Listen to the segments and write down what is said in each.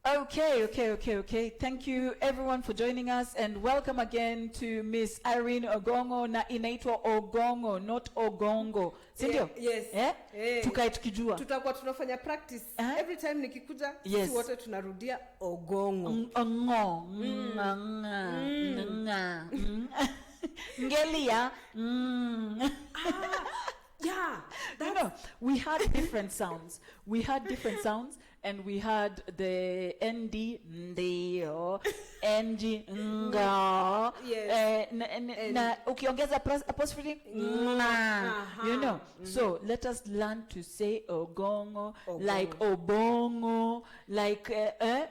Okay. Thank you everyone for joining us and welcome again to Miss Irene Ogong'o na inaitwa Ogongo, not Ogongo. Sindio? Yes. Tukae tukijua. Tutakuwa tunafanya practice. Every time nikikuja, sisi wote tunarudia Ogongo. Ongo. Ngelia. Yeah. We had different sounds. And we had the ND, ndio, NG, nga, ukiongeza apostrophe, nga, So let us learn to say Ogongo, like Obongo, like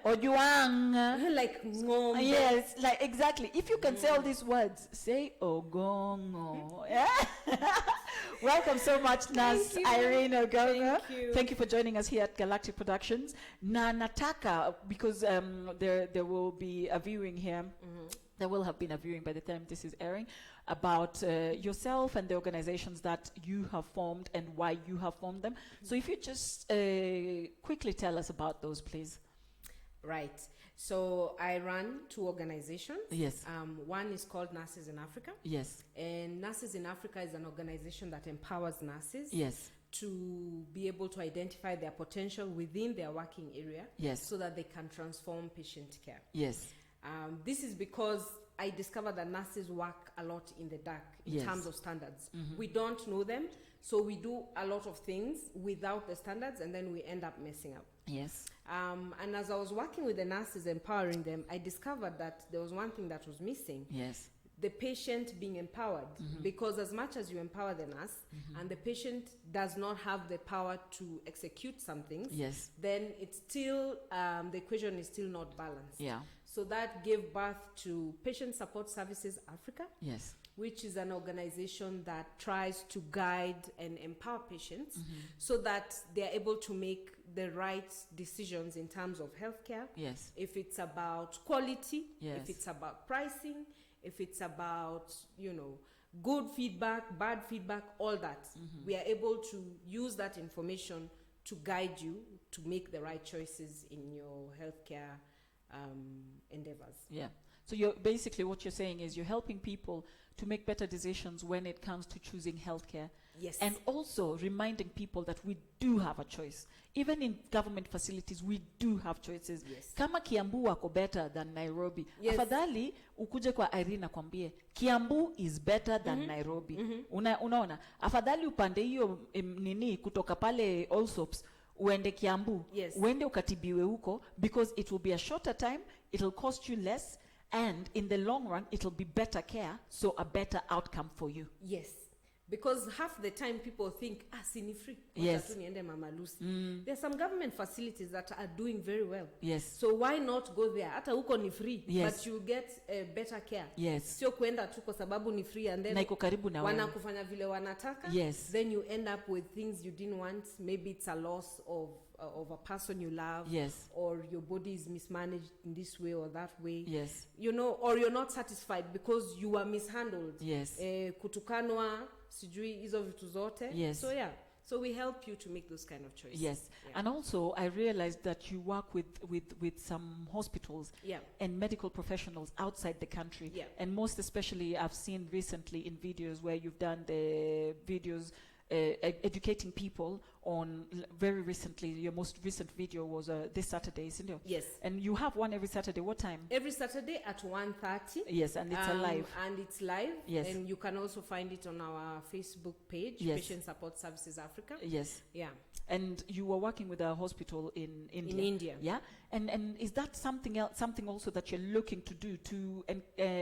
Ojuang. Like ngombe. Yes, like exactly. If you can say all these words, say Ogongo. Welcome so much, Nas Irene Ogong'o. Thank you for joining us here at Galactic Productions. Na nataka, because there will be a viewing here. There will have been a viewing by the time this is airing about yourself and the organizations that you have formed and why you have formed them. So if you just quickly tell us about those, please. Right. So I run 2 organizations. Yes. One is called Nurses in Africa. Yes. And Nurses in Africa is an organization that empowers nurses. Yes. To be able to identify their potential within their working area. Yes. So that they can transform patient care. Yes. This is because I discovered that nurses work a lot in the dark in terms of standards. We don't know them, so we do a lot of things without the standards, and then we end up messing up. Yes. And as I was working with the nurses, empowering them, I discovered that there was one thing that was missing. Yes. The patient being empowered. Because as much as you empower the nurse, and the patient does not have the power to execute some things, then it's still, the equation is still not balanced. Yeah. So that gave birth to Patient Support Services Africa. Yes. Which is an organization that tries to guide and empower patients so that they're able to make the right decisions in terms of healthcare. Yes. If it's about quality, yes. if it's about pricing, if it's about, good feedback, bad feedback, all that. We are able to use that information to guide you to make the right choices in your healthcare endeavors. Yeah. So you're basically, what you're saying is you're helping people to make better decisions when it comes to choosing healthcare. Yes. And also reminding people that we do have a choice. Even in government facilities, we do have choices. Yes. Kama Kiambu wako better than Nairobi. Yes. Afadhali ukuje kwa Irene kwambie Kiambu is better than Nairobi. Unaona? Afadhali upande hiyo nini kutoka pale Allsops uende Kiambu. Yes. Uende ukatibiwe huko, because it will be a shorter time, it'll cost you less, and in the long run it'll be better care, so a better outcome for you. Yes. Because half the time people think, sini free. Yes. Mama Lucy. There are some government facilities that are doing very well. Yes. So why not go there? Hata huko ni free, yes. but you get better care. Yes. Sio kuenda tu kwa sababu ni free and then wanakufanya vile wanataka. Yes. Then you end up with things you didn't want. Maybe it's a loss of a person you love. Yes. Or your body is mismanaged in this way or that way. Yes. Or you're not satisfied because you were mishandled. Yes. Kutukanwa, sijui hizo vitu zote. Yes. So yeah. So we help you to make those kind of choices. Yes. Yeah. And also I realized that you work with some hospitals and medical professionals outside the country. Yeah. And most especially I've seen recently in videos where you've done the videos educating people on, very recently, your most recent video was this Saturday, isn't it? Yes. And you have one every Saturday. What time? Every Saturday at 1:30. Yes, and it's live. And it's live. Yes. And you can also find it on our Facebook page, yes. Patient Support Services Africa. Yes. Yeah. And you were working with a hospital in India. In India. Yeah. And is that something else, something also that you're looking to do to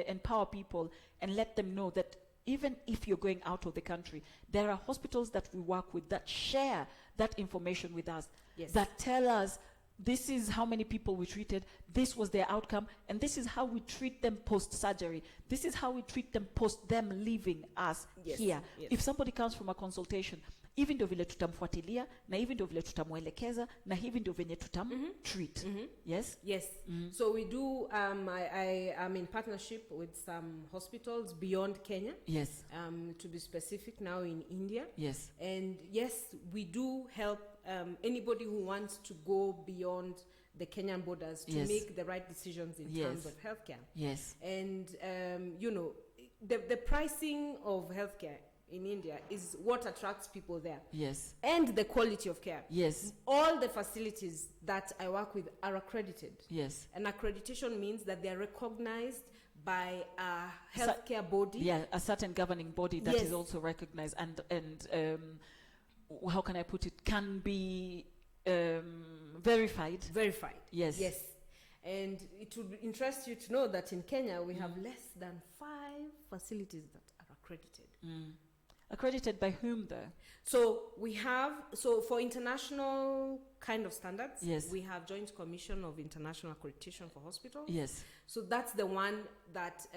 empower people and let them know that even if you're going out of the country, there are hospitals that we work with that share that information with us, yes. that tell us this is how many people we treated, this was their outcome, and this is how we treat them post-surgery. This is how we treat them post them leaving us yes. here. Yes. If somebody comes from a consultation, hivi ndio vile tutamfuatilia, na hivi ndio vile tutamuelekeza, na hivi ndio venye treat. Yes? Yes. So we do, I am in partnership with some hospitals beyond Kenya. Yes. To be specific, now in India. Yes. And yes, we do help anybody who wants to go beyond the Kenyan borders to Yes. make the right decisions in Yes. terms of healthcare. Yes. And, you know, the pricing of healthcare in India is what attracts people there. Yes. And the quality of care. Yes. All the facilities that I work with are accredited. Yes. And accreditation means that they are recognized by a healthcare body. Yeah, a certain governing body that Yes. is also recognized and how can I put it? Can be verified. Verified. Yes. Yes. And it would interest you to know that in Kenya we have less than 5 facilities that are accredited. Accredited by whom though? So we have, so for international kind of standards, Yes. we have Joint Commission of International Accreditation for Hospitals. Yes. So that's the one that,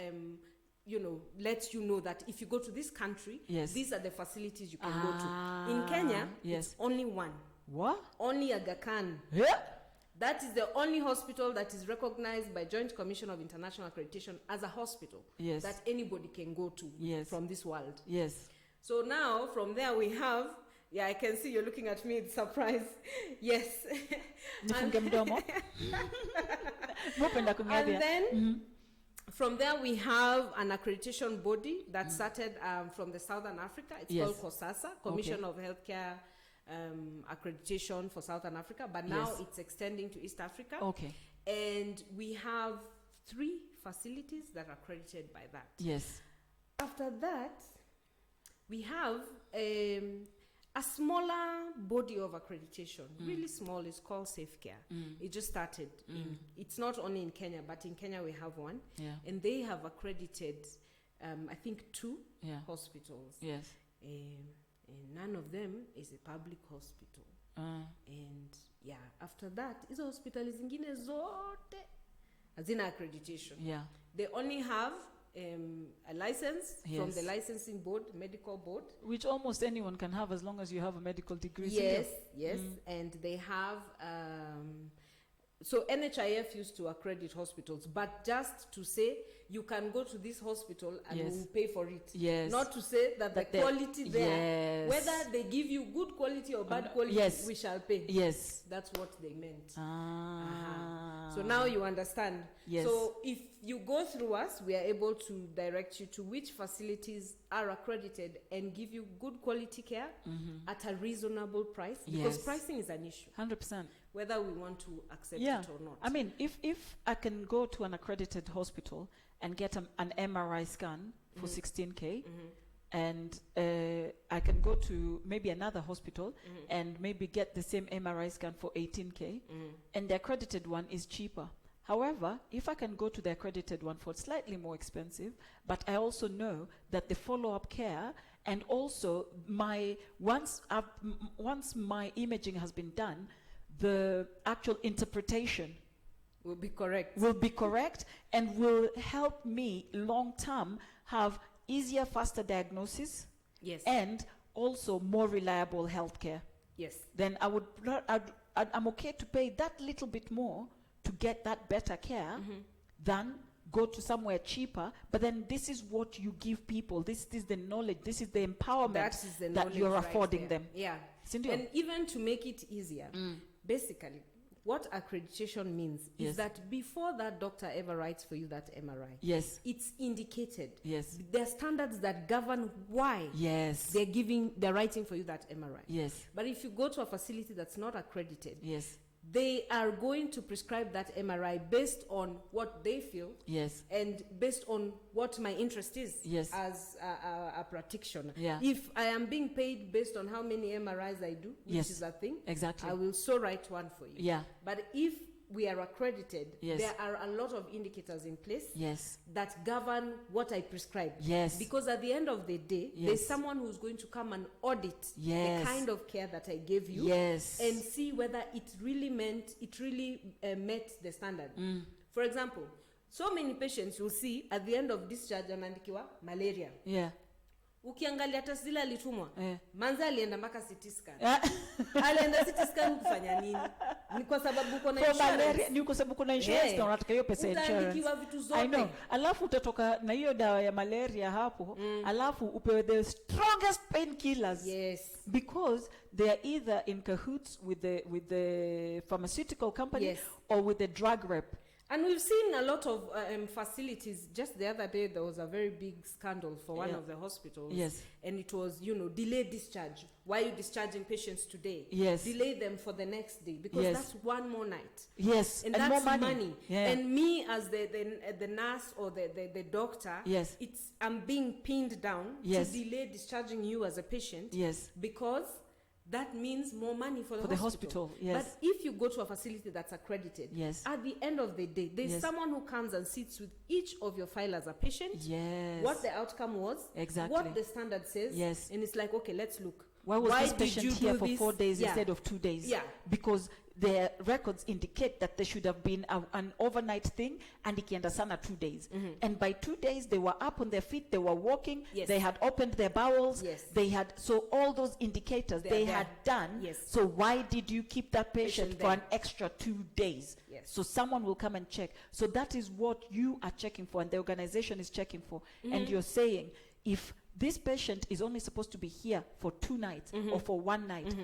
you know, lets you know that if you go to this country, Yes. these are the facilities you can go to. In Kenya, yes. it's only one. What? Only Aga Khan. Yeah. That is the only hospital that is recognized by Joint Commission of International Accreditation as a hospital Yes. that anybody can go to Yes. from this world. Yes. So now, from there we have, yeah, I can see you're looking at me in surprise. Yes. Nifunge mdomo. Mupenda And kungalia. then, from there we have an accreditation body that started from the Southern Africa. It's Yes. called COSASA, Commission of Healthcare Accreditation for Southern Africa. But now Yes. it's extending to East Africa. Okay. And we have 3 facilities that are accredited by that. Yes. After that, we have a smaller body of accreditation, really small. It's called Safecare. It just started. It's not only in Kenya, but in Kenya we have one. Yeah. And they have accredited, I think, 2 Yeah. hospitals. Yes. And none of them is a public hospital. And yeah, after that, hizo hospitali zingine zote hazina accreditation. Yeah. They only have a license from Yes. the licensing board, medical board. Which almost anyone can have as long as you have a medical degree. Yes, yes. And they have, so NHIF used to accredit hospitals, but just to say you can go to this hospital and Yes. we'll pay for it. Yes. Not to say that the quality there, Yes. whether they give you good quality or bad quality, yes. we shall pay. Yes. That's what they meant. Ah. So now you understand. Yes. So if you go through us, we are able to direct you to which facilities are accredited and give you good quality care at a reasonable price. Because Yes. pricing is an issue, 100%. whether we want to accept Yeah. it or not. I mean, if I can go to an accredited hospital and get an MRI scan for 16K, and I can go to maybe another hospital and maybe get the same MRI scan for 18K, and the accredited one is cheaper. However, if I can go to the accredited one for slightly more expensive, but I also know that the follow-up care and also once my imaging has been done, the actual interpretation Will be correct. will be correct and will help me long term have easier, faster diagnosis Yes. and also more reliable healthcare. Yes. Then I'm okay to pay that little bit more to get that better care than go to somewhere cheaper. But then this is what you give people. This is the knowledge. This is the empowerment That is the that knowledge you're right affording there. them. Yeah. Sindio? And even to make it easier, basically, what accreditation means Yes. is that before that doctor ever writes for you that MRI, Yes. it's indicated. Yes. There are standards that govern why Yes. they're writing for you that MRI. Yes. But if you go to a facility that's not accredited, Yes. they are going to prescribe that MRI based on what they feel Yes. and based on what my interest is Yes. as a practitioner. Yeah. If I am being paid based on how many MRIs I do, which Yes. is a thing, Exactly. I will so write one for you. Yeah. But if we are accredited, Yes. there are a lot of indicators in place Yes. that govern what I prescribe. Yes. Because at the end of the day, Yes. there's someone who's going to come and audit Yes. the kind of care that I gave you Yes. and see whether it really met the standard. For example, so many patients you'll see at the end of discharge anaandikiwa malaria. Yeah. Ukiangalia hata zile alitumwa. Eh. Manza alienda mpaka CT scan. Alienda CT scan kufanya nini? Ni kwa sababu uko na insurance. Malaria, ni kwa sababu kuna insurance na unataka hiyo pesa insurance. Utaandikiwa vitu zote. I know. Alafu utatoka na hiyo dawa ya malaria hapo, alafu upewe the strongest painkillers. Yes. Because they are either in cahoots with the pharmaceutical company, yes, or with the drug rep. And we've seen a lot of facilities. Just the other day, there was a very big scandal for one of the hospitals. Yes. And it was, delayed discharge. Why are you discharging patients today? Yes. Delay them for the next day. Because that's one more night. Yes. And that's more money. Yeah. And me as the nurse or the doctor, yes, I'm being pinned down yes, to delay discharging you as a patient. Yes. Because that means more money for the hospital. Yes. But if you go to a facility that's accredited, yes, at the end of the day, there's yes, someone who comes and sits with each of your file as a patient. Yes. What the outcome was. Exactly. What the standard says. Yes. And it's like, okay, let's look. Why was this patient here for 4 days instead of 2 days? Yeah. Because their records indicate that there should have been an overnight thing, and ikienda sana 2 days. And by 2 days, they were up on their feet, they were walking, yes, they had opened their bowels, yes, they had, so all those indicators they had done. Yes. So why did you keep that patient for an extra 2 days? Yes. So someone will come and check. So that is what you are checking for, and the organization is checking for. And you're saying, if this patient is only supposed to be here for 2 nights or for 1 night,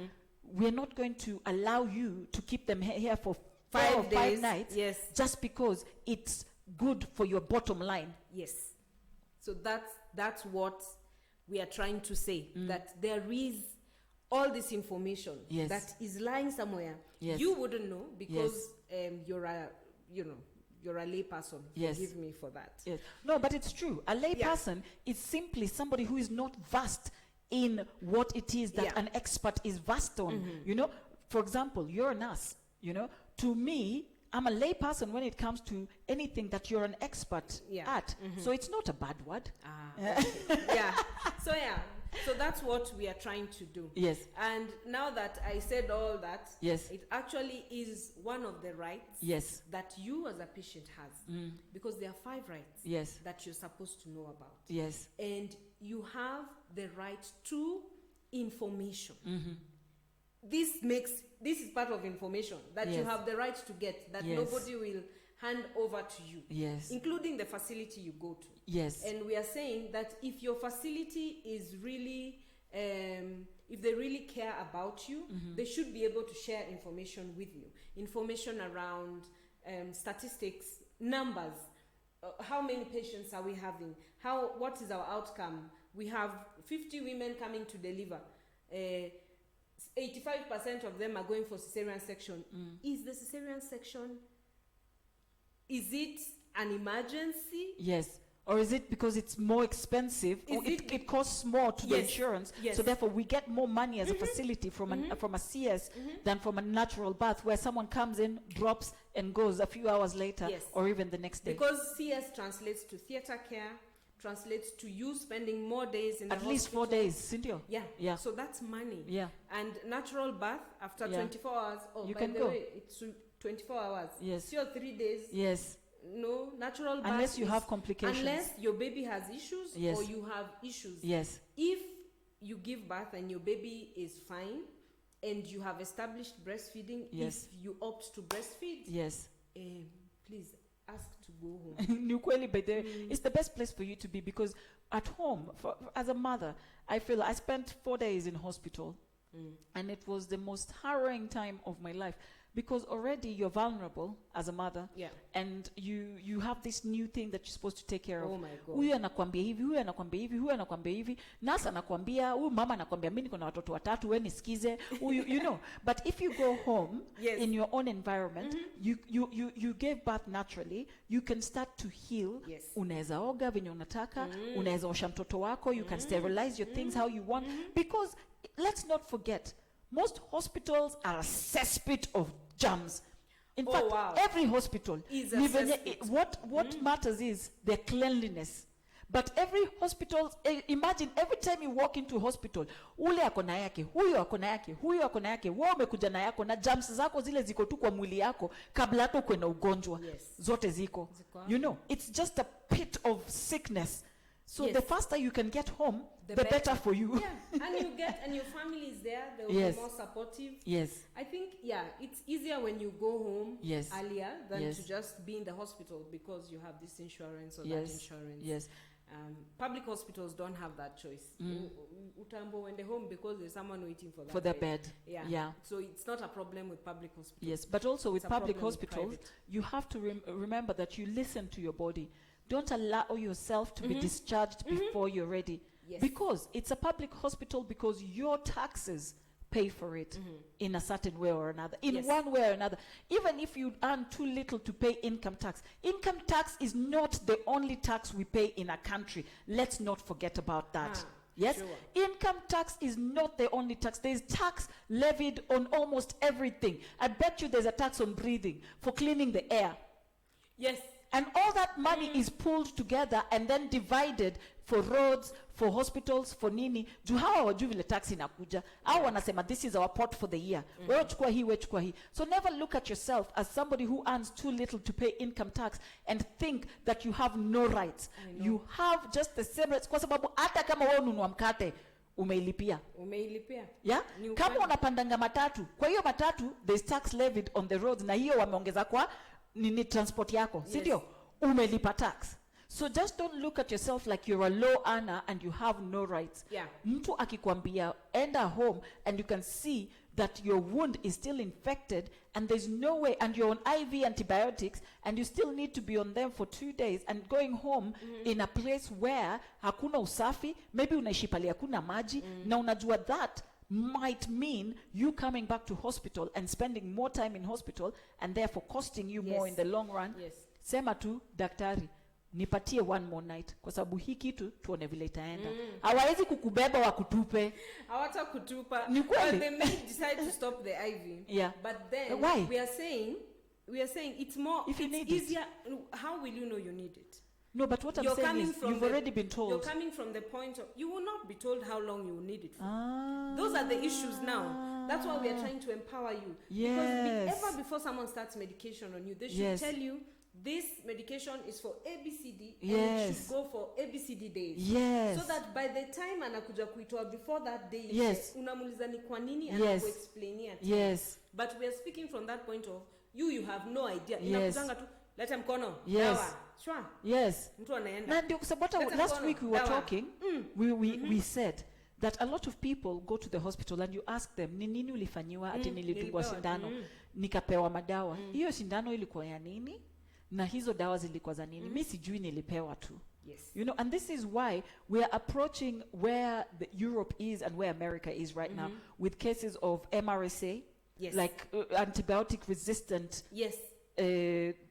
we're not going to allow you to keep them here for 5 nights, yes, just because it's good for your bottom line. Yes. So that's what we are trying to say, that there is all this information, yes, that is lying somewhere. Yes. You wouldn't know because yes, you're a lay person. Yes. Forgive me for that. Yes. No, but it's true. A lay person is simply somebody who is not versed in what it is that an expert is versed on. For example, you're a nurse. To me, I'm a lay person when it comes to anything that you're an expert at. So it's not a bad word. Yeah. So that's what we are trying to do. Yes. And now that I said all that, yes, it actually is one of the rights, yes, that you as a patient has. Because there are 5 rights, yes, that you're supposed to know about. Yes. And you have the right to information. This is part of information that you have the right to get, that nobody will hand over to you, yes, including the facility you go to. Yes. And we are saying that if your facility is really, if they really care about you, they should be able to share information with you. Information around statistics, numbers. How many patients are we having? What is our outcome? We have 50 women coming to deliver. 85% of them are going for cesarean section. Is the cesarean section, is it an emergency? Yes. Or is it because it's more expensive? It costs more to the insurance. Yes. So therefore we get more money as a facility from a CS than from a natural birth, where someone comes in, drops, and goes a few hours later, or even the next day. Because CS translates to theater care, translates to you spending more days in the hospital. At least 4 days, Cynthia. Yeah. So that's money. Yeah. And natural birth after 24 hours. Oh, you by can the go. way, it's 24 hours. Yes. Still 3 days. Yes. No, natural birth. Unless you have complications. Unless your baby has issues, or you have issues. Yes. If you give birth and your baby is fine, and you have established breastfeeding, if you opt to breastfeed, please ask to go home. It's the best place for you to be, because at home, as a mother, I feel I spent 4 days in hospital, and it was the most harrowing time of my life, because already you're vulnerable as a mother, and you have this new thing that you're supposed to take care of. Oh my God. Huyu anakuambia hivi, huyu anakuambia hivi, huyu anakuambia hivi, nasa anakuambia, huyu mama anakuambia mimi niko na watoto 3, wewe nisikize, But if you go home in your own environment, you gave birth naturally, you can start to heal. Unaweza oga venye unataka, unaweza osha mtoto wako, you can sterilize your things how you want, because let's not forget, most hospitals are a cesspit of germs. In fact, every hospital is a cesspit. What matters is their cleanliness. But every hospital, imagine every time you walk into a hospital, ule ako na yake, huyo ako na yake, huyo ako na yake, wewe umekuja na yako, na germs zako zile ziko tu kwa mwili yako kabla hata uwe na ugonjwa. Zote ziko. It's just a pit of sickness. So the faster you can get home, the better for you. Yeah, and your family is there. They'll be more supportive. Yes. I think, it's easier when you go home earlier than to just be in the hospital because you have this insurance or that insurance. Yes. Public hospitals don't have that choice. Utambo when they're home because there's someone waiting for the bed. Yeah. So it's not a problem with public hospitals. Yes, but also with public hospitals, you have to remember that you listen to your body. Don't allow yourself to be discharged before you're ready. Yes. Because it's a public hospital, because your taxes pay for it in a certain way or another, in one way or another. Even if you earn too little to pay income tax is not the only tax we pay in a country. Let's not forget about that. Yes, sure. Income tax is not the only tax. There's tax levied on almost everything. I bet you there's a tax on breathing, for cleaning the air. Yes. And all that money is pulled together and then divided for roads, for hospitals, for nini. Juu hawa wajui vile tax inakuja. Hawa wanasema this is our pot for the year. Wewe chukua hii, wewe chukua hii. So never look at yourself as somebody who earns too little to pay income tax and think that you have no rights. You have just the same rights. Kwa sababu hata kama wewe ununua mkate, umeilipia. Yeah? Kama unapandanga matatu, kwa hiyo matatu, there's tax levied on the roads, na hiyo wameongeza kwa nini transport yako. Sindio? Umelipa tax. So just don't look at yourself like you're a low earner and you have no rights. Yeah. Mtu akikwambia enda home and you can see that your wound is still infected and there's no way, and you're on IV antibiotics and you still need to be on them for 2 days, and going home in a place where hakuna usafi, maybe unaishi pale hakuna maji, na unajua that might mean you coming back to hospital and spending more time in hospital and therefore costing you more in the long run. Sema tu daktari, nipatie one more night kwa sababu hii kitu tuone vile itaenda. Hawawezi kukubeba wakutupe. Hawata kutupa. Well, they may decide to stop the IV. Yeah. But then why? we are saying it's more, if you it's need easier. How will you know you need it? No, but what I'm saying is you've already been told. You're coming from the point of, you will not be told how long you will need it for. Those are the issues now. That's why we are trying to empower you. Yes. Because ever before someone starts medication on you, they should tell you, this medication is for ABCD, and it should go for ABCD days. Yes. So that by the time anakuja kuitoa before that day, unamuliza ni kwa nini, anakuexplainia. Yes. But we are speaking from that point of, you have no idea. Yes. Inakuzanga tu, leta mkono, dawa. Sure. Yes. Mtu anaenda. Na ndio sababu last week we were talking, we said that a lot of people go to the hospital and you ask them, ni nini ulifanyiwa? Ati nilidungwa sindano, nikapewa madawa. Hiyo sindano ilikuwa ya nini? Na hizo dawa zilikuwa za nini? Mimi sijui, nilipewa tu. Yes. You know, and this is why we are approaching where Europe is and where America is right now, with cases of MRSA, like antibiotic resistant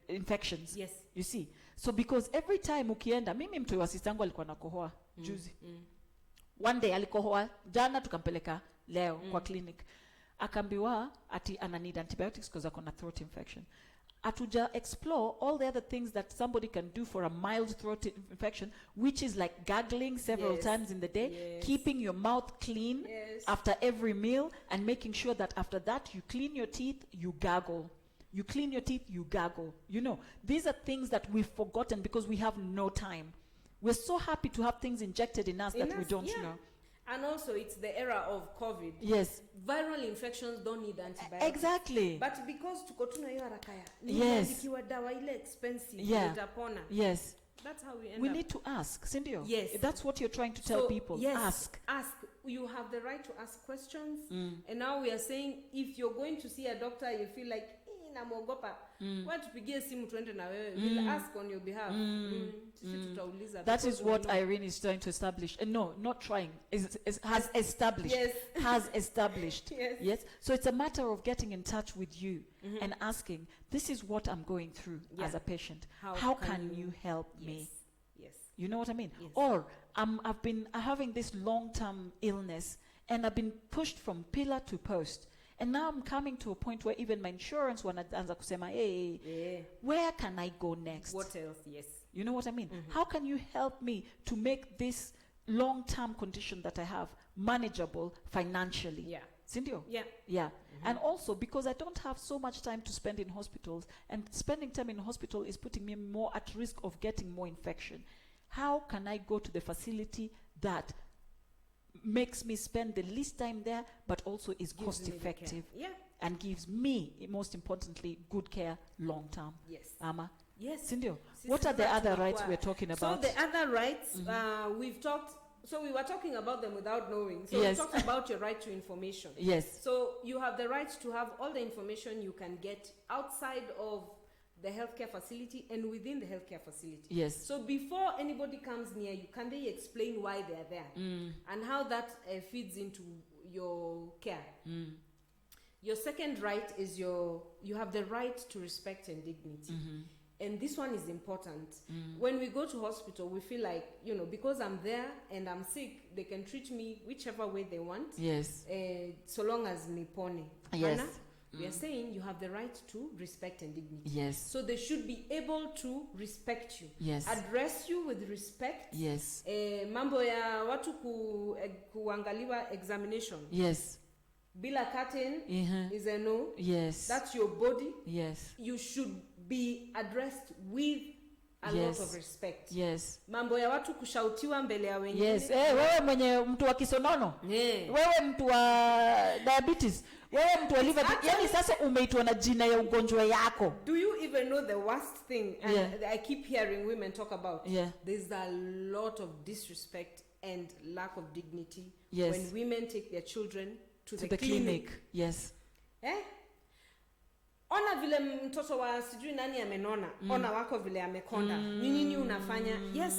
infections. Yes. You see? So because every time ukienda, mimi mtu wa sistangu alikuwa nakohoa juzi. One day alikohoa, jana tukampeleka leo kwa clinic. Akambiwa ati ana need antibiotics because akona throat infection. Atuja explore all the other things that somebody can do for a mild throat infection, which is like gargling several times in the day, keeping your mouth clean after every meal, and making sure that after that you clean your teeth, you gargle. You clean your teeth, you gargle. You know, these are things that we've forgotten because we have no time. We're so happy to have things injected in us that we don't know. And also, it's the era of COVID. Yes. Viral infections don't need antibiotics. Exactly. But because tuko tuna hiyo harakaya, nikiwa dawa ile expensive, utapona. Yes. That's how we end up. We need to ask, Sindio. Yes. That's what you're trying to tell people. Yes, ask. Ask. You have the right to ask questions. And now we are saying, if you're going to see a doctor, you feel like, namuogopa, tupigie simu tuende na wewe. We'll ask on your behalf. That is what Irene is trying to establish. No, not trying. Has established. Yes. Has established. Yes. So it's a matter of getting in touch with you and asking, this is what I'm going through as a patient. How can you help me? Yes. You know what I mean? Yes. Or I've been having this long-term illness and I've been pushed from pillar to post. And now I'm coming to a point where even my insurance wanaanza kusema, hey, where can I go next? What else? Yes. You know what I mean? How can you help me to make this long-term condition that I have manageable financially? Yeah. Sindio? Yeah. And also because I don't have so much time to spend in hospitals, and spending time in hospital is putting me more at risk of getting more infection. how can I go to the facility that makes me spend the least time there, but also is Gives cost me the care. effective Yeah. and gives me, most importantly, good care long term. Yes. Ama, Yes. Cindy, Sisi what are the watu other wa rights kwa- we're talking So about? the other rights, we've talked. So we were talking about them without knowing. So Yes. we talked about your right to information. Yes. So you have the right to have all the information you can get outside of the healthcare facility and within the healthcare facility. Yes. So before anybody comes near you, can they explain why they are there and how that feeds into your care? Your second right is you have the right to respect and dignity. And this one is important. When we go to hospital, we feel like, because I'm there and I'm sick, they can treat me whichever way they want. Yes. So long as nipone. Yes. Hana, we are saying you have the right to respect and dignity. Yes. So they should be able to respect you. Yes. Address you with respect. Yes. Mambo ya watu kuangaliwa examination. Yes. Bila curtain is a no. Yes. That's your body. Yes. You should be addressed with a lot of respect. Yes. Mambo ya watu kushautiwa mbele ya wengine. Yes. Wewe mwenye mtu wa kisonono. Wewe mtu wa diabetes. Wewe mtu wa liver. Yani sasa umeitwa na jina ya ugonjwa yako. Do you even know the worst thing I keep hearing women talk about? Yeah. There's a lot of disrespect and lack of dignity Yes. when women take their children to the clinic. Yes. Ona vile mtoto wa sijui nani amenona. Ona wako vile amekonda. Nini unafanya? Yes,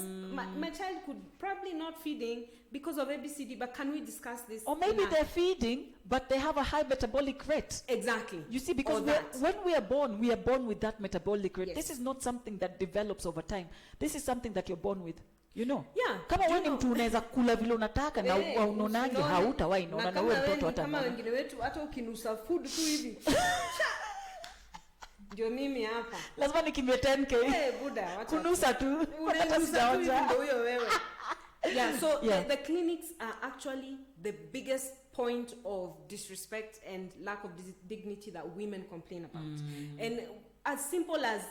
my child could probably not feeding because of ABCD, but can we discuss this? Or maybe they're feeding, but they have a high metabolic rate. Exactly. You see, because when we are born with that metabolic rate. Yes. This is not something that develops over time. This is something that you're born with. Yeah. Kama wewe mtu unaweza kula vile unataka na unaonaje hautawahi naona na wewe mtoto hata kama wengine wetu hata ukinusa food tu hivi. Ndio mimi hapa. Lazima nikimbie 10k. Buda, wacha. Kunusa tu. Unanusa tu hivi ndio huyo wewe. Yeah, so the clinics are actually the biggest point of disrespect and lack of dignity that women complain about. And as simple as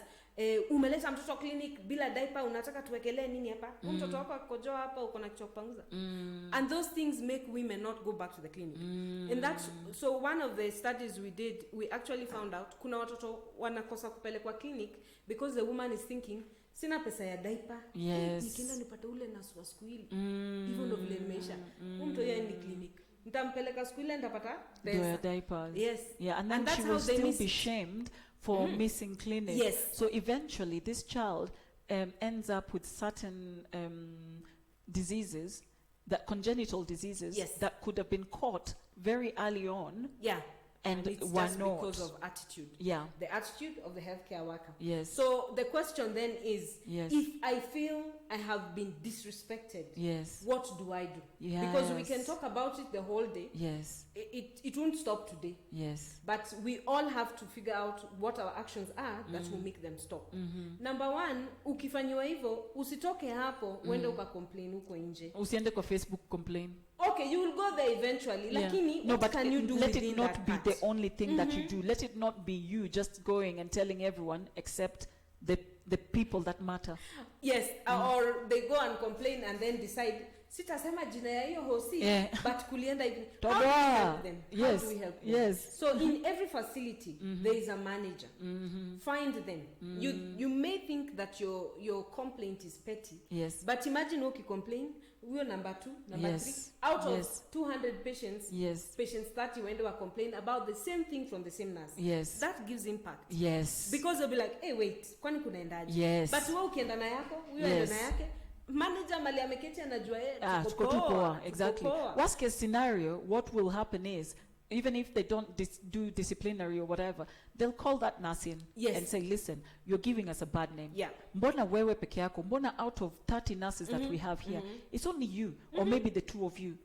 umeleta mtoto clinic bila diaper, unataka tuwekelee nini hapa? Mtoto wako akojoa hapa, uko na kichwa kupanguza. And those things make women not go back to the clinic. And that's so one of the studies we did, we actually found out kuna watoto wanakosa kupelekwa clinic because the woman is thinking sina pesa ya diaper. Yes. Nikienda nipate ule na siku hili. Hivyo ndo vile nimeisha. Mtu yeye ni clinic. Nitampeleka siku ile nitapata pesa. Diapers. Yes. Yeah, and then she will still be shamed for missing clinic. Yes. So eventually this child ends up with certain diseases, that congenital diseases that could have been caught very early on. Yeah. And it's were just not. Because of attitude. Yeah. The attitude of the healthcare worker. Yes. So the question then is, yes. if I feel I have been disrespected, yes. what do I do? Yes. Because we can talk about it the whole day. Yes. It won't stop today. Yes. But we all have to figure out what our actions are that will make them stop. Number one, ukifanyiwa hivyo, usitoke hapo, uende uka-complain huko nje. Usiende kwa Facebook complain. Okay, you will go there eventually. Lakini, no, what but can you do let within it not that be part? the only thing that you do. Let it not be you just going and telling everyone except the people that matter. Yes, or they go and complain and then decide, sitasema jina ya hiyo hosi, but kulienda hivi. How do we help them? Yes. How do we help them? Yes. So in every facility, there is a manager. Find them. You may think that your complaint is petty. Yes. But imagine okay complain, we're number 2, number 3. Out of 200 patients, patients 30 when they were complain about the same thing from the same nurse. Yes. That gives impact. Yes. Because they'll be like, hey, wait, kwani kunaendaje? Yes. But wewe ukienda na yako, huyo enda na yake. Manager mali ameketi anajua yeye tuko poa. Exactly. Worst case scenario, what will happen is, even if they don't do disciplinary or whatever, they'll call that nurse in and say, listen, you're giving us a bad name. Yeah. Mbona wewe peke yako? Mbona out of 30 nurses that we have here, it's only you, or maybe the two of you.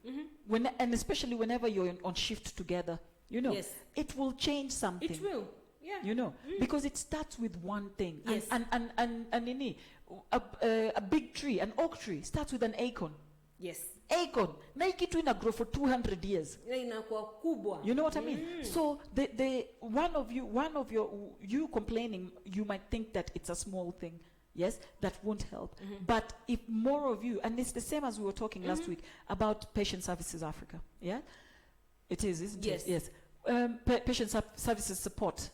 And especially whenever you're on shift together, it will change something. It will. Yeah. Because it starts with one thing. Yes. And a big tree, an oak tree, starts with an acorn. Yes. Acorn. Na hii kitu ina grow for 200 years. Inakuwa kubwa. You know what I mean? So one of you complaining, you might think that it's a small thing. yes, that won't help. But if more of you, and it's the same as we were talking last week about Patient Services Africa, yeah? It is, isn't it? Yes. Patient Services Support.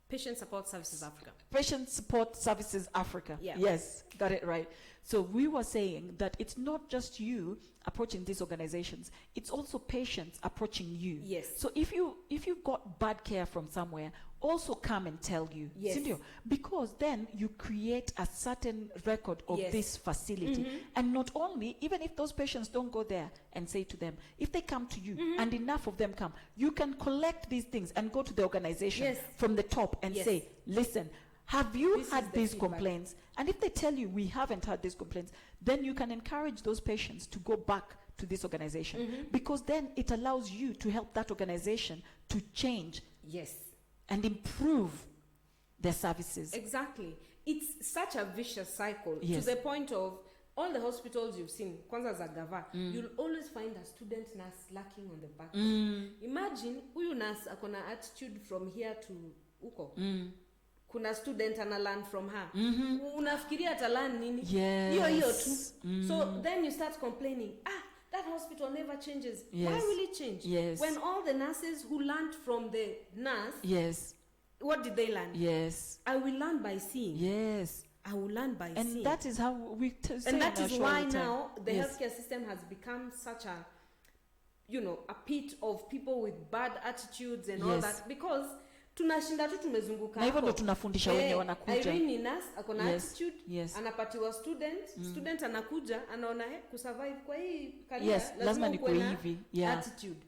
Patient Support Services Africa. Patient Support Services Africa. Yeah. Yes, got it right. So we were saying that it's not just you approaching these organizations, it's also patients approaching you. Yes. So if you got bad care from somewhere, also come and tell you. Yes. Because then you create a certain record of Yes. this facility. And not only, even if those patients don't go there and say to them, if they come to you and enough of them come, you can collect these things and go to the organization Yes. from the top and Yes. say, listen, have you This is had the these feedback. complaints? And if they tell you we haven't had these complaints, then you can encourage those patients to go back to this organization, because then it allows you to help that organization to change Yes. and improve their services. Exactly. It's such a vicious cycle Yes. to the point of all the hospitals you've seen, Kwanza za Gava, you'll always find a student nurse lacking on the back. Imagine huyu nurse akona attitude from here to uko. Kuna student ana learn from her. Unafikiria ata learn nini? Hiyo tu. So then you start complaining, that hospital never changes. Yes. Why will it change? Yes. When all the nurses who learned from the nurse, Yes. what did they learn? Yes. I will learn by seeing. Yes. I will learn by And seeing. that is how we say And that in our is show why all the time. now the Yes. healthcare system has become such a, a pit of people with bad attitudes and all Yes. that, because tunashinda tu tumezunguka Na hivyo ndo hapo. tunafundisha wenye wanakuja. Irene ni nurse, akona Yes. attitude, Yes. anapatiwa student anakuja, anaona kusurvive kwa hii career, Yes, lazima ukuwe nikuwe na hivi. Yeah. attitude.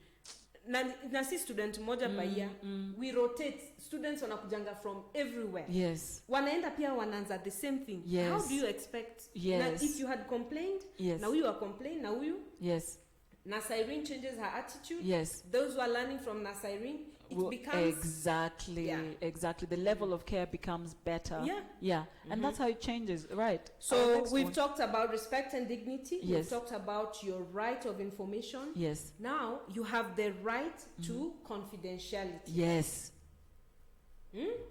Na si student moja per year, we rotate. Students wanakujanga from everywhere. Yes. Wanaenda pia wanaanza the same thing. Yes. How do you expect? Yes. Now, if you had complained, Yes. now you are complaining, now you. Yes. Nasirene changes her attitude. Yes. Those who are learning from Nasirene, it Well, becomes exactly. Yeah. Exactly. The level of care becomes better. Yeah. Yeah. And that's how it changes. Right. Our So next we've one. talked about respect and dignity. Yes. We've talked about your right of information. Yes. Now you have the right to confidentiality. Yes.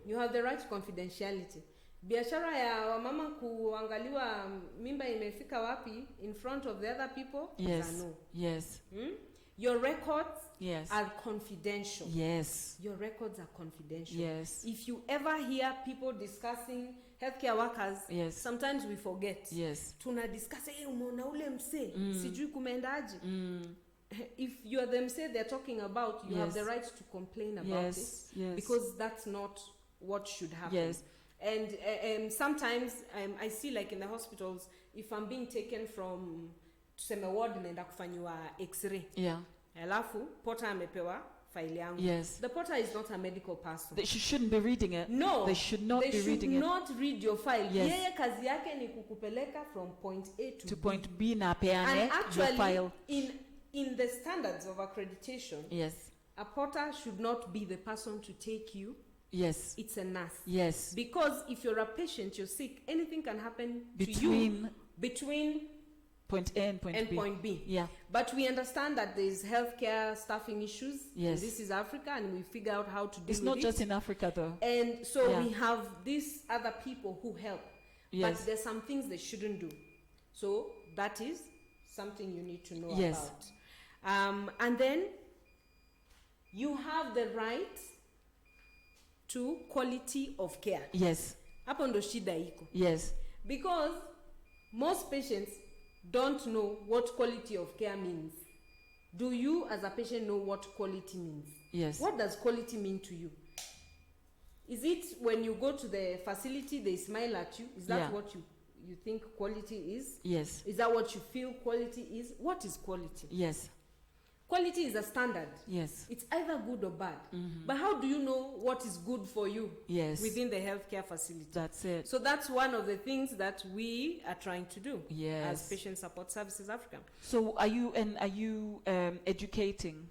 You have the right to confidentiality. Biashara ya wamama kuangaliwa mimba imefika wapi in front of the other people is Yes. a no. Yes. Your records Yes. are confidential. Yes. Your records are confidential. Yes. If you ever hear people discussing healthcare workers, Yes. sometimes we forget. Yes. Tuna discuss, umeona ule mse, sijui kumeendaje. If you are the mse they're talking about, you have Yes. the right to complain about Yes. this, Yes. because that's not what should happen. Yes. And sometimes I see, like in the hospitals, if I'm being taken from tuseme ward naenda kufanyiwa x-ray, Yeah. alafu porter amepewa file yangu. Yes. The porter is not a medical person. They shouldn't be reading it. No, They should not they be should reading not read your file. Yes. Yeye kazi yake ni kukupeleka from point A to To B. point B na peane And your actually, file. in the standards of accreditation, Yes. a porter should not be the person to take you. Yes. It's a nurse. Yes. Because if you're a patient, you're sick, anything can happen to Between you between point A and point and B. point B. Yeah. But we understand that there's healthcare staffing issues. Yes. This is Africa, and we figure out how to deal It's with not it. just in Africa though. And so Yeah. we have these other people who help. Yes. But there's some things they shouldn't do. So that is something you need to know Yes. about. And then you have the right to quality of care. Yes. Hapo ndo shida iko. Yes. Because most patients don't know what quality of care means. Do you as a patient know what quality means? Yes. What does quality mean to you? Is it when you go to the facility they smile at you? Is that Yeah. what you think quality is? Yes. Is that what you feel quality is? What is quality? Yes. Quality is a standard. Yes. It's either good or bad. But how do you know what is good for you Yes. within the healthcare facility? That's it. So that's one of the things that we are trying to do Yes. as Patient Support Services Africa. So are you educating?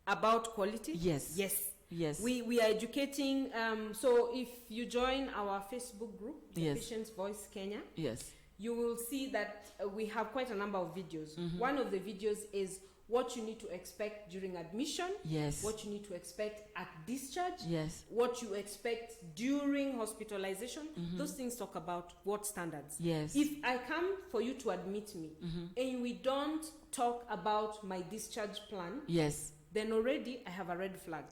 About quality? Yes. Yes. Yes. We are educating. So if you join our Facebook group, the Yes. Patient's Voice Kenya, Yes. you will see that we have quite a number of videos. One of the videos is what you need to expect during admission, yes, what you need to expect at discharge, yes, what you expect during hospitalization. Those things talk about what standards. yes. If I come for you to admit me and we don't talk about my discharge plan, yes, then already I have a red flag.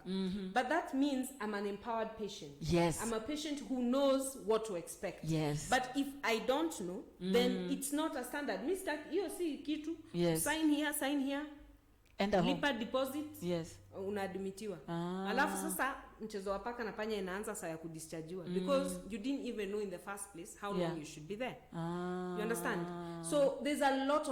But that means I'm an empowered patient. Yes. I'm a patient who knows what to expect. Yes. But if I don't know, then it's not a standard. Mr. EOC kitu, Yes. sign here, And a home. lipa deposit, Yes. unaadmitiwa. Ah. Alafu sasa mchezo wa paka na panya inaanza saa ya kudischargewa because you didn't even know in the first place how long you should be there. You understand? So there's a lot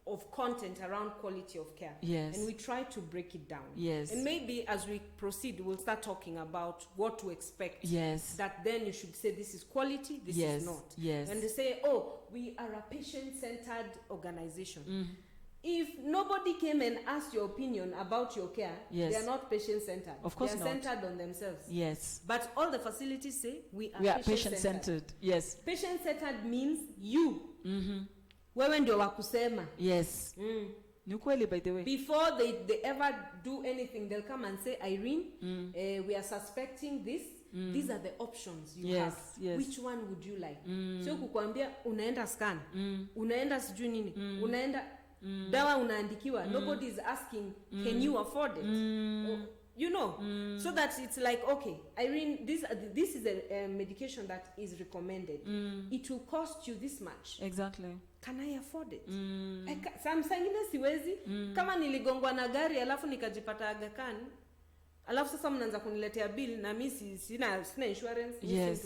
of content around quality of care. Yes. And we try to break it down. Yes. And maybe as we proceed, we'll start talking about what to expect. Yes. That then you should say this is quality, this Yes. is not. Yes. And they say, oh, we are a patient-centered organization. If nobody came and asked your opinion about your care, Yes. they are not patient-centered. Of course they are not. centered on themselves. Yes. But all the facilities say we are patient-centered. Yes. Patient-centered means you. Wewe ndio wa kusema. Yes. Ni kweli, by the way. Before they ever do anything, they'll come and say, Irene, we are suspecting this. These are the options you have. Yes. Which one would you like? Sio kukwambia unaenda scan, unaenda sijui nini, unaenda dawa unaandikiwa. Nobody is asking, can you afford it? You know, so that it's like, okay, Irene, this is a medication that is recommended. It will cost you this much. Exactly. Can I afford it? Samsangine siwezi. Kama niligongwa na gari alafu nikajipata Aga Khan, alafu sasa mnaanza kuniletea bill na mimi sina insurance. Yes.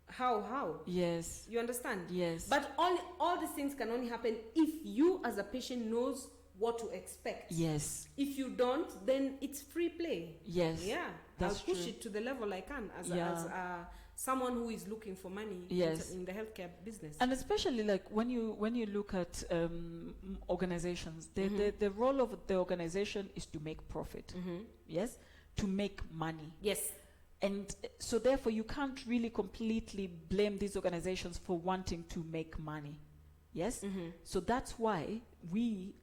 How? Yes. You understand? Yes. But all these things can only happen if you as a patient knows what to expect. Yes. If you don't, then it's free play. Yes. Yeah. That's I'll push true. it to the level I can as someone who is looking for money Yes. in the healthcare business. And especially like when you look at organizations, the role of the organization is to make profit. Yes, to make money. Yes. And so therefore you can't really completely blame these organizations for wanting to make money. Yes. So that's why we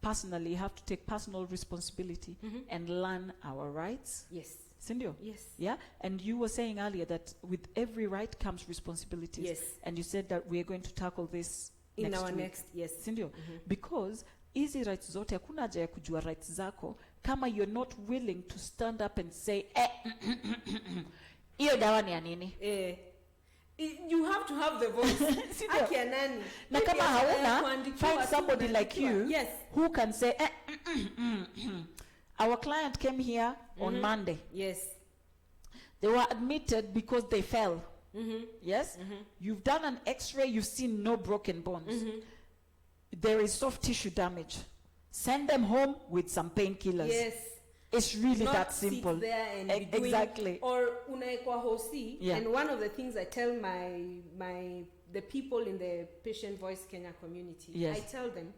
personally have to take personal responsibility and learn our rights. Yes. Sindio? Yes. Yeah. And you were saying earlier that with every right comes responsibilities. Yes. And you said that we are going to tackle this In next our week. next, yes. Sindio? Because hizi rights zote hakuna haja ya kujua rights zako kama you're not willing to stand up and say hiyo dawa ni ya nini? You have to have the voice. Haki ya nani? Na kama hauna, kuandikiwa find somebody like you Yes. who can say our client came here on Monday. Yes. They were admitted because they fell. Yes? You've done an x-ray, you've seen no broken bones. There is soft tissue damage. Send them home with some painkillers. Yes. It's really Not that simple. sit there and be doing, exactly. or unaekwa hosi. Yeah. And one of the things I tell the people in the Patient Voice Kenya community, Yes. I tell them,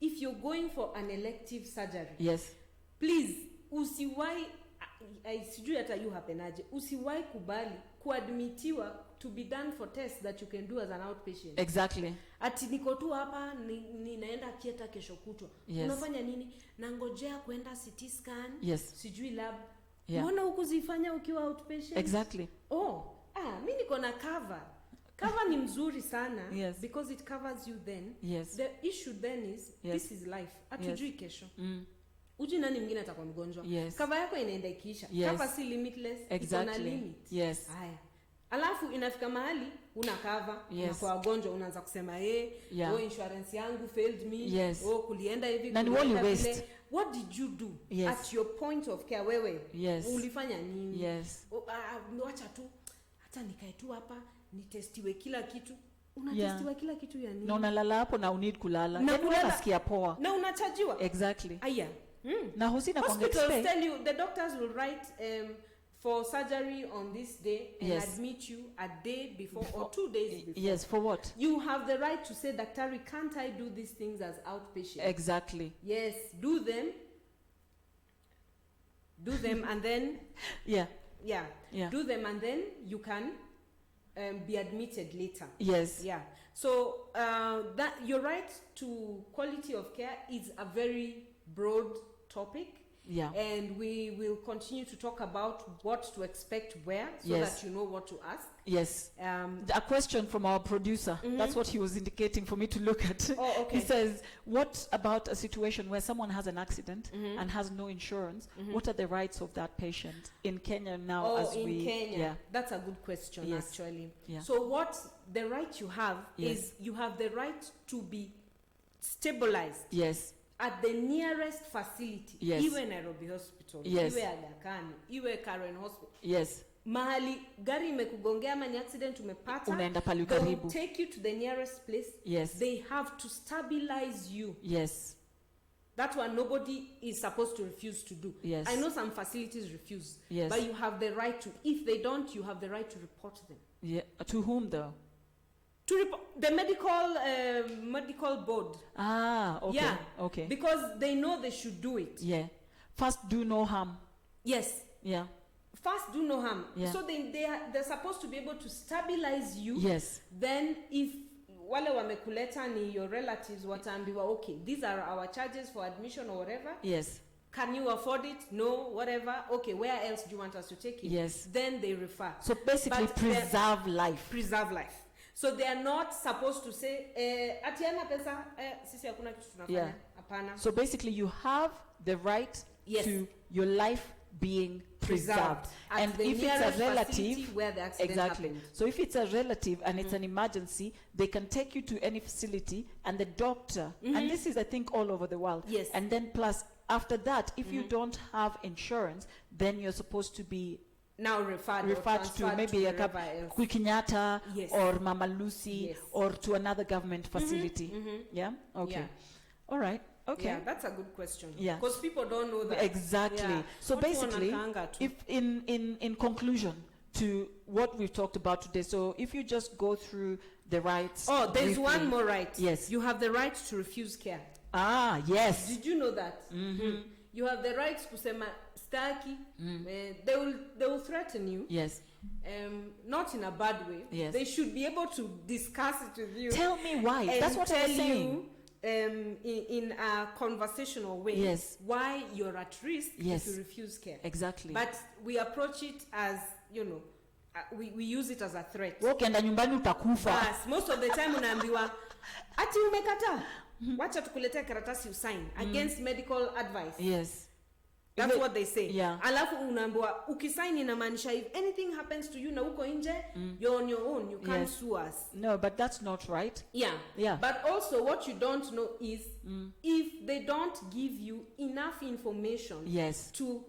if you're going for an elective surgery, Yes. please usiwai sijui hata you hapenaje, usiwai kubali kuadmitiwa to be done for tests that you can do as an outpatient. Exactly. Ati niko tu hapa ninaenda kieta kesho kutwa. Yes. Unafanya nini? Nangojea kwenda CT scan. Yes. Sijui lab. Yeah. Mbona hukuzifanya ukiwa outpatient? Exactly. Mimi niko na cover. Cover ni mzuri sana. Yes. Because it covers you then. Yes. The issue then is this is life. Hatujui kesho. Uji nani mwingine atakuwa mgonjwa? Yes. Cover yako inaenda ikisha. Yes. Cover si limitless. Exactly. Iko na limit. Yes. Haya. Alafu inafika mahali una cover Yes. na kwa wagonjwa unaanza kusema insurance yangu failed me. Yes. Kulienda hivi. Na ni wali waste. What did you do Yes. at your point of care wewe? Yes. Ulifanya nini? Yes. Wacha tu hata nikae tu hapa nitestiwe kila kitu. Unatestiwa kila kitu ya nini? Na unalala hapo na unid kulala. Na Yaani unasikia poa. Na unachajiwa. Exactly. Aya. Na husina hospitals tell you, the doctors will write for surgery on this day and Yes. admit you a day before or 2 days before. Yes, for what? You have the right to say, Daktari, can't I do these things as outpatient? Exactly. Yes, do them and then Yeah. do them and then you can be admitted later. Yes. Yeah. So that your right to quality of care is a very broad topic. Yeah. And we will continue to talk about what to expect where, so Yes. that you know what to ask. Yes. A question from our producer. That's what he was indicating for me to look at. Oh, okay. He says, what about a situation where someone has an accident and has no insurance? What are the rights of that patient in Kenya now? Oh, as in we, Kenya. Yeah. That's a good question, Yes. actually. Yeah. So what the right you have is you have the right to be stabilized Yes. at the nearest facility. Yes. Iwe Nairobi Hospital, Yes. iwe Aga Khan, iwe Karen Hospital. Yes. Mahali gari imekugongea ama ni accident umepata, Unaenda pale they'll karibu. take you to the nearest place. Yes. They have to stabilize you. Yes. That one nobody is supposed to refuse to do. Yes. I know some facilities refuse. Yes. But you have the right to. If they don't, you have the right to report them. Yeah. To whom though? To report the medical board. Ah, okay. Yeah. Okay. Because they know they should do it. Yeah. First, do no harm. Yes. Yeah. First, do no harm. Yeah. So they're supposed to be able to stabilize you. Yes. Then if wale wamekuleta ni your relatives wataambiwa, okay, these are our charges for admission or whatever. Yes. Can you afford it? No, whatever. Okay, where else do you want us to take it? Yes. Then they refer. So basically, But preserve life. Preserve life. So they are not supposed to say, atiana pesa, sisi hakuna kitu tunafanya. Hapana. So basically, you have the right Yes. to your life being preserved. At And the if it's nearest a facility relative, where the accident exactly. happened. So if it's a relative and it's an emergency, they can take you to any facility and the doctor, and this is I think all over the world. Yes. And then plus after that, if you don't have insurance, then you're supposed to be Now referred to maybe a wherever else. Kenyatta Yes. or Mama Lucy Yes. or to another government facility. Yeah? Okay. Yeah. All right. Okay. Yeah, that's a good question. Yeah. Because people don't know that. Exactly. Yeah. So Watu basically, wanakaanga tu. if in conclusion to what we've talked about today, so if you just go through the rights. Oh, there's briefly. one more right. Yes. You have the right to refuse care. Ah, yes. Did you know that? You have the right to kusema staki. They will threaten you. Yes. Not in a bad way. Yes. They should be able to discuss it with you. Tell me why. And That's what tell I'm saying. you in a conversational way. Yes. Why you're at risk Yes. if you refuse care. Exactly. But we approach it as, we use it as a threat. Ukienda nyumbani utakufa. Yes, most of the time unaambiwa ati umekata. Wacha tukuletee karatasi usign against medical advice. Yes. That's what they say. Yeah. Alafu unaambiwa ukisign inamaanisha if anything happens to you na uko nje, you're on your own. You can't sue us. No, but that's not right. Yeah. Yeah. But also what you don't know is if they don't give you enough information Yes. to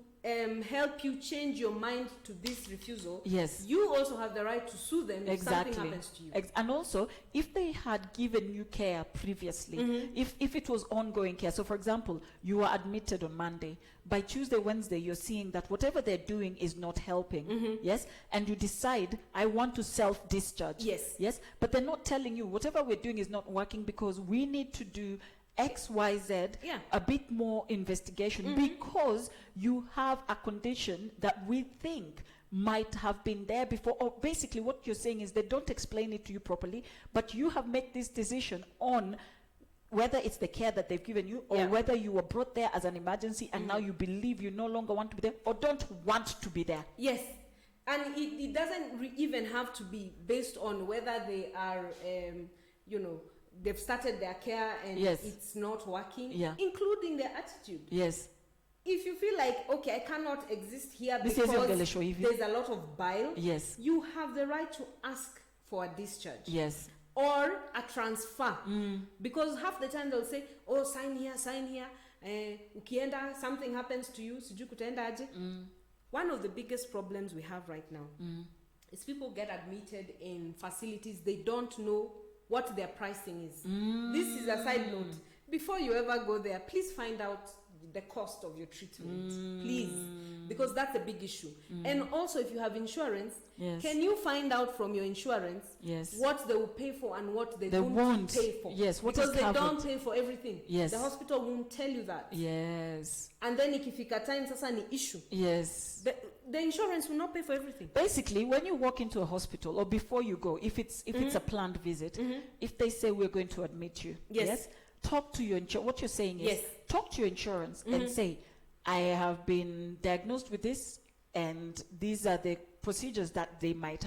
help you change your mind to this refusal, Yes. you also have the right to sue them if something Exactly. happens to you. And also, if they had given you care previously, if it was ongoing care, so for example, you were admitted on Monday, by Tuesday, Wednesday, you're seeing that whatever they're doing is not helping, yes? And you decide, I want to self-discharge. Yes. Yes? But they're not telling you, whatever we're doing is not working because we need to do X, Y, Z, Yeah. a bit more investigation because you have a condition that we think might have been there before. Or basically what you're saying is they don't explain it to you properly, but you have made this decision on whether it's the care that they've given you or whether you were brought there as an emergency and now you believe you no longer want to be there or don't want to be there. Yes. And it doesn't even have to be based on whether they are, they've started their care and it's not working, including their attitude. Yes. If you feel like, okay, I cannot exist here This because is there's a lot of bile, yes, you have the right to ask for a discharge. Yes. Or a transfer. Because half the time they'll say, oh, sign here. Ukienda, something happens to you, sijui kutaenda aje. One of the biggest problems we have right now is people get admitted in facilities, they don't know what their pricing is. This is a side note. Before you ever go there, please find out the cost of your treatment, please, because that's a big issue. And also, if you have insurance, can you find out from your insurance what they will pay for and what they won't pay for? Yes, what because is they covered. don't pay for everything. Yes. The hospital won't tell you that. Yes. And then ikifika time sasa ni issue. Yes. The insurance will not pay for everything. Basically, when you walk into a hospital or before you go, if it's a planned visit, if they say we're going to admit you, yes, talk to your insurance. What you're saying is, Yes. talk to your insurance and say, I have been diagnosed with this, and these are the procedures that they might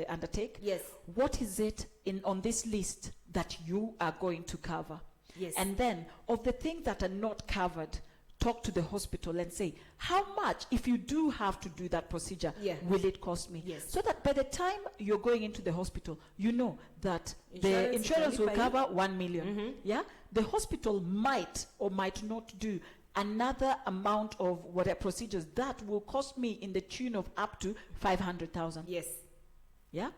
undertake. Yes. What is it on this list that you are going to cover? Yes. And then, of the things that are not covered, talk to the hospital and say, how much, if you do have to do that procedure, will it cost me? Yes. So that by the time you're going into the hospital, you know that the Insurance insurance will you. cover 1 million. Yeah? The hospital might or might not do another amount of whatever procedures that will cost me in the tune of up to 500,000. Yes. Yeah?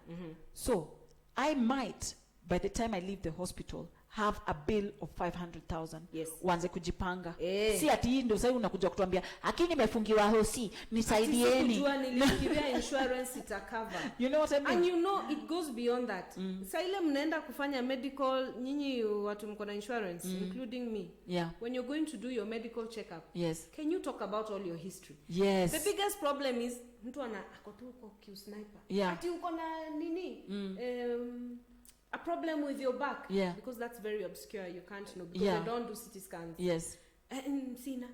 So I might, by the time I leave the hospital, have a bill of 500,000. Yes. Uanze kujipanga. Eh. Si ati hii ndio sasa unakuja kutuambia, akini nimefungiwa hosi, nisaidieni. Sikujua nilifikiria insurance ita cover. You know what I mean? And you know it goes beyond that. Sasa ile mnaenda kufanya medical, nyinyi watu mko na insurance, including me. Yeah. When you're going to do your medical checkup, Yes. can you talk about all your history? Yes. The biggest problem is mtu ako tu uko Q-sniper. Yeah. Ati uko na nini? A problem with your back. Yeah. Because that's very obscure. You can't know because Yeah. they don't do CT scans. Yes. Sina.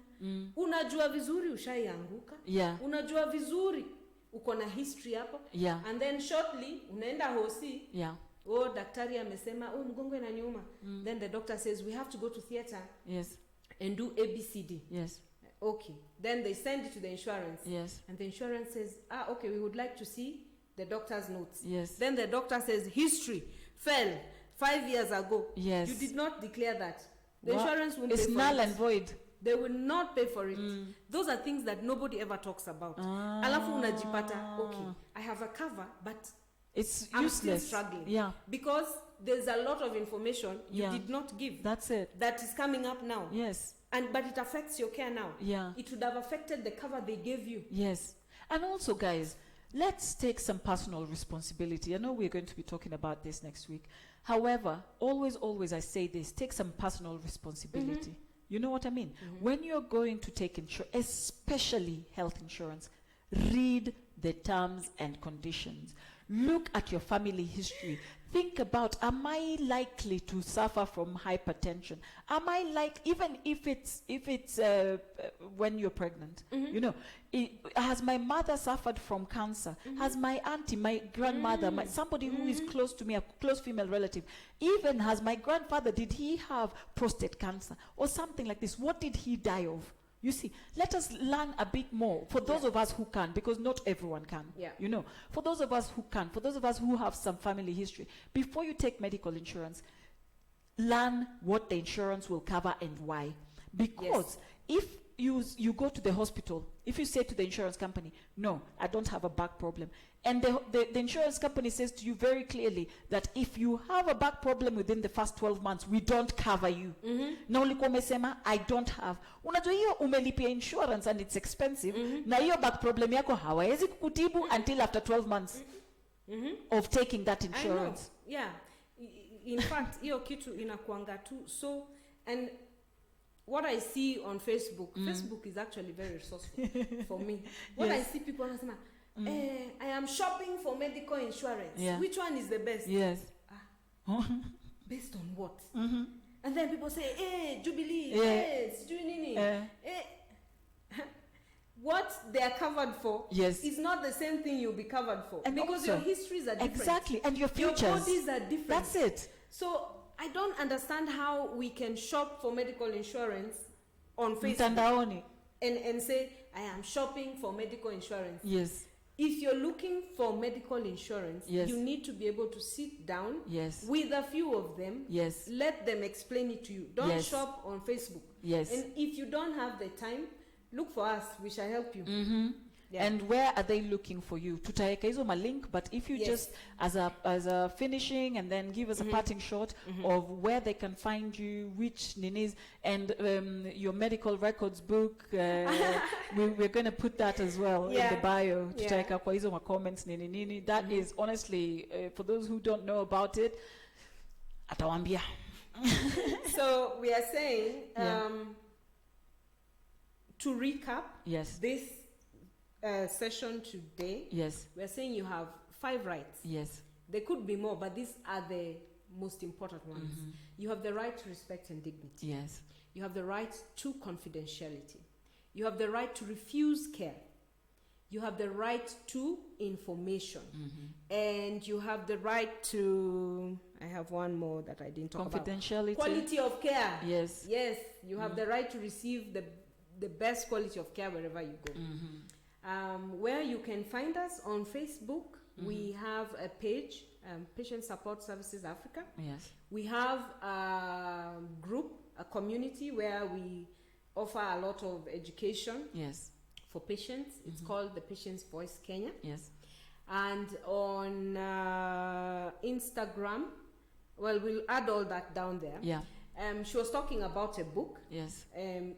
Unajua vizuri ushaianguka. Yeah. Unajua vizuri uko na history hapo. Yeah. And then shortly unaenda hosi. Yeah. Oh, daktari amesema mgongo inaniuma. Then the doctor says we have to go to theater. Yes. And do ABCD. Yes. Okay. Then they send it to the insurance. Yes. And the insurance says, okay, we would like to see the doctor's notes. Yes. Then the doctor says, history fell 5 years ago. Yes. You did not declare that. The insurance won't it's pay for null it. and void. They will not pay for it. Those are things that nobody ever talks about. Alafu unajipata, okay, I have a cover, but it's I'm useless. still struggling. Yeah. Because there's a lot of information you did not give. That's it. That is coming up now. Yes. But it affects your care now. Yeah. It would have affected the cover they gave you. Yes. And also, guys, let's take some personal responsibility. I know we're going to be talking about this next week. However, always I say this, take some personal responsibility. You know what I mean? When you're going to take insurance, especially health insurance, read the terms and conditions. Look at your family history. Think about, am I likely to suffer from hypertension? Am I even if it's when you're pregnant, you know, has my mother suffered from cancer? Has my auntie, my grandmother, somebody who is close to me, a close female relative, even has my grandfather, did he have prostate cancer or something like this? What did he die of? You see, let us learn a bit more for those of us who can, because not everyone can. Yeah. You know, for those of us who can, for those of us who have some family history, before you take medical insurance, learn what the insurance will cover and why. Because if you go to the hospital, if you say to the insurance company, no, I don't have a back problem, and the insurance company says to you very clearly that if you have a back problem within the first 12 months, we don't cover you. Na ulikuwa umesema, I don't have. Unajua hiyo umelipia insurance and it's expensive, na hiyo back problem yako hawawezi kukutibu until after 12 months of taking that insurance. I know. Yeah. In fact, hiyo kitu inakuanga tu. So, and what I see on Facebook, Facebook is actually very resourceful for me. What I see people wanasema, I am shopping for medical insurance. Yeah. Which one is the best? Yes. Based on what? And then people say, Jubilee, Yes. What they are covered for is not the same thing you'll be covered for. And because also, your histories are different. Exactly, and your futures. Your bodies are different. That's it. So I don't understand how we can shop for medical insurance on Facebook Mtandaoni. and say, I am shopping for medical insurance. Yes. If you're looking for medical insurance, you need to be able to sit down with a few of them. Yes. Let them explain it to you. Don't shop on Facebook. Yes. And if you don't have the time, look for us. We shall help you. Yeah. And where are they looking for you? Tutaeka hizo malink, but if you just as a finishing and then give us a parting shot of where they can find you, which ninis, and your medical records book, we're going to put that as well in the bio. Tutaeka kwa hizo comments nini. That is honestly, for those who don't know about it, atawambia. So we are saying, to recap, this session today, we're saying you have 5 rights. Yes. There could be more, but these are the most important ones. You have the right to respect and dignity. Yes. You have the right to confidentiality. You have the right to refuse care. You have the right to information. And you have the right to, I have one more that I didn't talk about. Confidentiality. Quality of care. Yes. Yes, you have the right to receive the best quality of care wherever you go. Where you can find us on Facebook, we have a page, Patient Support Services Africa. Yes. We have a group, a community where we offer a lot of education. Yes. For patients. It's called the Patient's Voice Kenya. Yes. And on Instagram, well, we'll add all that down there. Yeah. She was talking about a book. Yes.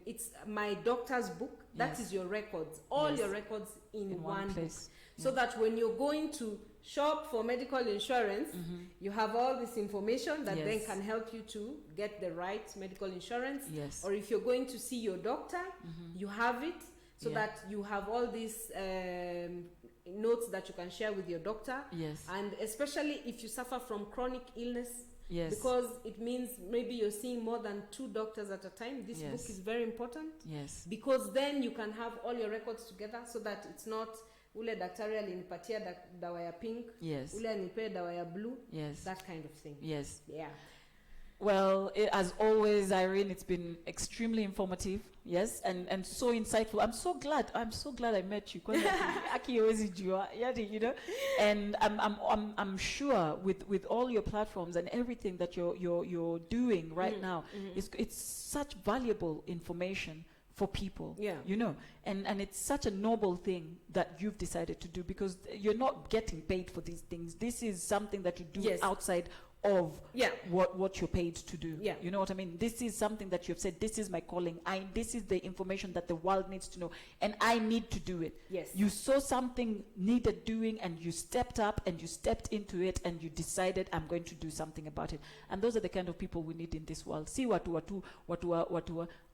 It's my doctor's book. That is your records. All your records in one place. So that when you're going to shop for medical insurance, you have all this information that then can help you to get the right medical insurance. Yes. Or if you're going to see your doctor, you have it. So that you have all these notes that you can share with your doctor. Yes. And especially if you suffer from chronic illness, because it means maybe you're seeing more than 2 doctors at a time. This book is very important. Yes. Because then you can have all your records together so that it's not ule daktari alinipatia dawa ya pink, ule anipea dawa ya blue, that kind of thing. Yes. Yeah. Well, as always, Irene, it's been extremely informative, yes, and so insightful. I'm so glad I met you. You know, and I'm sure with all your platforms and everything that you're doing right now, it's such valuable information for people. Yeah. You know, and it's such a noble thing that you've decided to do, because you're not getting paid for these things. This is something that you do outside of what you're paid to do. Yeah. You know what I mean? This is something that you've said, this is my calling. This is the information that the world needs to know, and I need to do it. Yes. You saw something needed doing, and you stepped up and you stepped into it, and you decided, I'm going to do something about it. And those are the kind of people we need in this world. See watu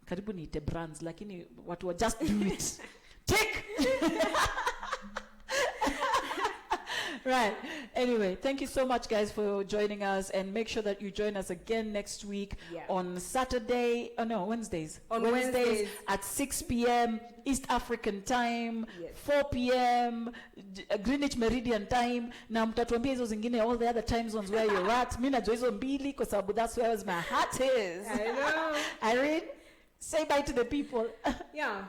karibu niite brands, lakini watu just do it. Tick! Right. Anyway, thank you so much, guys, for joining us, and make sure that you join us again next week on Saturday. Oh no, Wednesdays. On Wednesdays at 6 p.m. East African time, 4 p.m. Greenwich Meridian time. Na mtatuambia hizo zingine, all the other time zones where you're at. Mimi najua hizo mbili kwa sababu that's where my heart is. I know. Irene, say bye to the people. Yeah.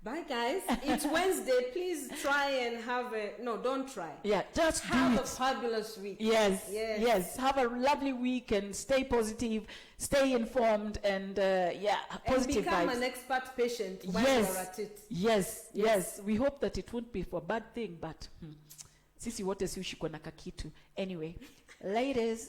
Bye, guys. It's Wednesday. Please try and don't try. Yeah, just have a fabulous week. Yes. Have a lovely week and stay positive, stay informed, and positive and become vibes. An expert patient while you're at it. Yes. We hope that it won't be for a bad thing, but sisi wote si ushikwa na kakitu. Anyway, ladies.